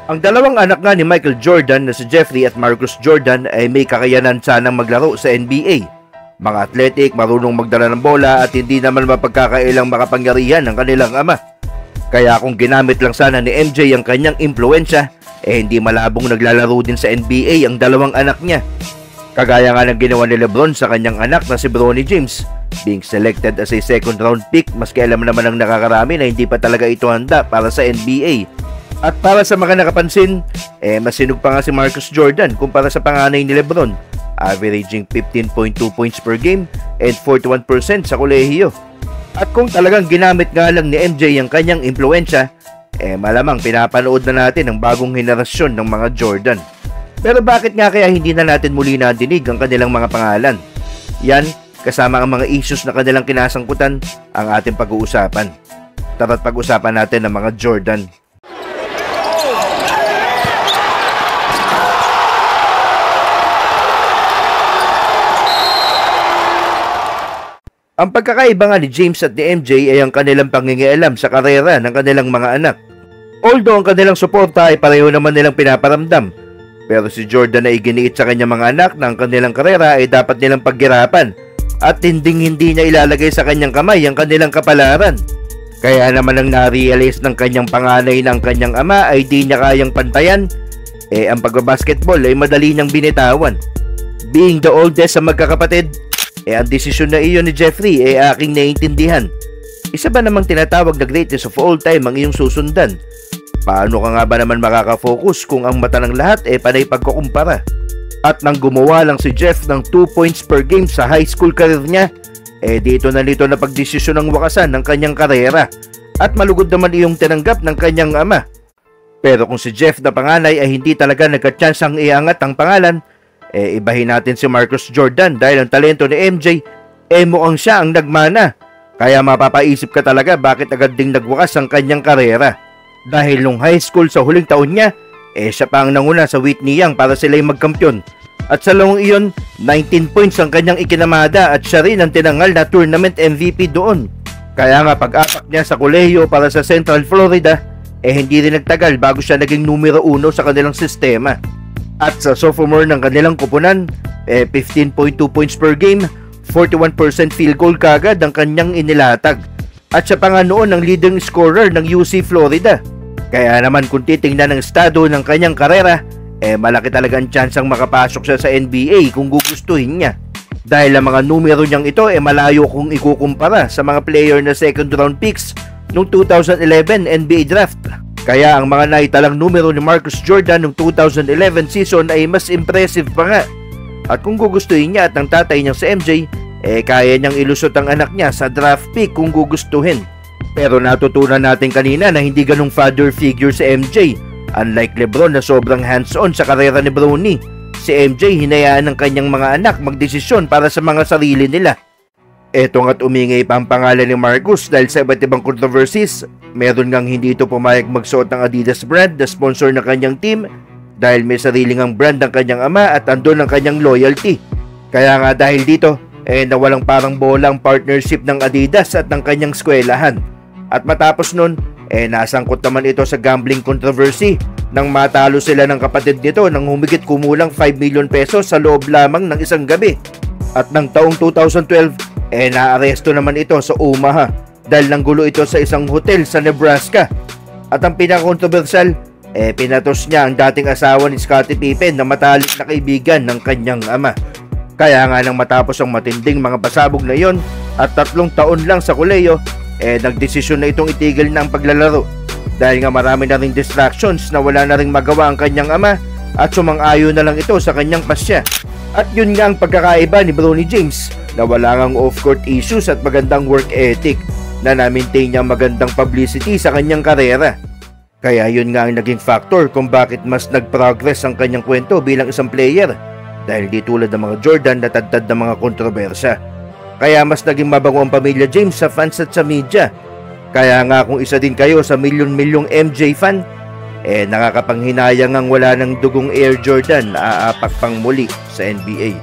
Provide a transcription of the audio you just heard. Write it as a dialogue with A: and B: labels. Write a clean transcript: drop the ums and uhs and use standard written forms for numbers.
A: Ang dalawang anak nga ni Michael Jordan na si Jeffrey at Marcus Jordan ay may kakayanan sanang maglaro sa NBA. Mga athletic, marunong magdala ng bola at hindi naman mapagkakailang makapangyarihan ng kanilang ama. Kaya kung ginamit lang sana ni MJ ang kanyang impluensya, hindi malabong naglalaro din sa NBA ang dalawang anak niya. Kagaya nga ng ginawa ni LeBron sa kanyang anak na si Bronny James, being selected as a second round pick maski alam naman ng nakakarami na hindi pa talaga ito handa para sa NBA. At para sa mga nakapansin, masinog pa nga si Marcus Jordan kumpara sa panganay ni LeBron, averaging 15.2 points per game and 41% sa kolehiyo. At kung talagang ginamit nga lang ni MJ ang kanyang impluensya, malamang pinapanood na natin ang bagong henerasyon ng mga Jordan. Pero bakit nga kaya hindi na natin muli nadinig ang kanilang mga pangalan? Yan, kasama ang mga issues na kanilang kinasangkutan ang ating pag-uusapan. Tara't pag-usapan natin ang mga Jordan. Ang pagkakaiba nga ni James at ni MJ ay ang kanilang pangingialam sa karera ng kanilang mga anak. Although ang kanilang suporta ay pareho naman nilang pinaparamdam, pero si Jordan ay iginiit sa kanyang mga anak na ang kanilang karera ay dapat nilang paghirapan at hindi niya ilalagay sa kanyang kamay ang kanilang kapalaran. Kaya naman ang na-realize ng kanyang panganay na ang kanyang ama ay di niya kayang pantayan, ang pagbabasketball ay madali niyang binitawan. Being the oldest sa magkakapatid, ang desisyon na iyon ni Jeffrey ay aking naiintindihan. Isa ba namang tinatawag na greatest of all time ang iyong susundan? Paano ka nga ba naman makakafocus kung ang mata ng lahat panay pagkukumpara? At nang gumawa lang si Jeff ng 2 points per game sa high school career niya, dito na pagdesisyon ng wakasan ng kanyang karera at malugod naman iyong tinanggap ng kanyang ama. Pero kung si Jeff na panganay ay hindi talaga nagka-chance ang iangat ang pangalan, ibahin natin si Marcus Jordan dahil ang talento ni MJ, mukhang siya ang nagmana. Kaya mapapaisip ka talaga bakit agad ding nagwakas ang kanyang karera. Dahil nung high school sa huling taon niya, siya pa ang nanguna sa Whitney Young para sila'y magkampiyon. At sa larong iyon, 19 points ang kanyang ikinamada at siya rin ang tinangal na tournament MVP doon. Kaya nga pag-apak niya sa kolehiyo para sa Central Florida, hindi rin nagtagal bago siya naging numero 1 sa kanilang sistema. At sa sophomore ng kanilang kupunan, 15.2 points per game, 41% field goal kagad ang kanyang inilatag. At siya pa nga noon ang leading scorer ng UC Florida. Kaya naman kung titingnan ng estado ng kanyang karera, malaki talaga ang chance ang makapasok siya sa NBA kung gugustuhin niya. Dahil ang mga numero niyang ito malayo kung ikukumpara sa mga player na second round picks noong 2011 NBA draft. Kaya ang mga naitalang numero ni Marcus Jordan noong 2011 season ay mas impressive pa nga. At kung gugustuhin niya at ng tatay niya sa MJ, kaya niyang ilusot ang anak niya sa draft pick kung gugustuhin. Pero natutunan natin kanina na hindi ganong father figure si MJ. Unlike LeBron na sobrang hands-on sa karera ni Bronny, si MJ hinayaan ng kanyang mga anak magdesisyon para sa mga sarili nila. Eto nga't umingay pa ang pangalan ni Marcus dahil sa iba't ibang controversies. Meron ngang hindi ito pumayag magsuot ng Adidas brand na sponsor ng kanyang team dahil may sariling ang brand ng kanyang ama at andun ang kanyang loyalty. Kaya nga dahil dito, nawalang parang bola ang partnership ng Adidas at ng kanyang eskwelahan. At matapos nun, nasangkot naman ito sa gambling controversy nang matalo sila ng kapatid nito nang humigit kumulang 5 million pesos sa loob lamang ng isang gabi. At ng taong 2012, naaresto naman ito sa Omaha dahil nanggulo ito sa isang hotel sa Nebraska. At ang pinaka-controversial, pinatos niya ang dating asawa ni Scottie Pippen na matalik na kaibigan ng kanyang ama. Kaya nga nang matapos ang matinding mga pasabog na iyon at 3 taon lang sa kolehiyo, nagdesisyon na itong itigil na ang paglalaro. Dahil nga marami na ring distractions na wala na ring magawa ang kanyang ama at sumang-ayon na lang ito sa kanyang pasya. At yun nga ang pagkakaiba ni Bronny James na wala ngang off-court issues at magandang work ethic na na-maintain niya magandang publicity sa kanyang karera. Kaya yun nga ang naging factor kung bakit mas nag-progress ang kanyang kwento bilang isang player dahil di tulad ng mga Jordan na tadtad ng mga kontrobersya. Kaya mas naging mabango ang pamilya James sa fans at sa media. Kaya nga kung isa din kayo sa milyon-milyong MJ fan, nakakapanghinayang ang wala ng dugong Air Jordan na aapak pang muli sa NBA.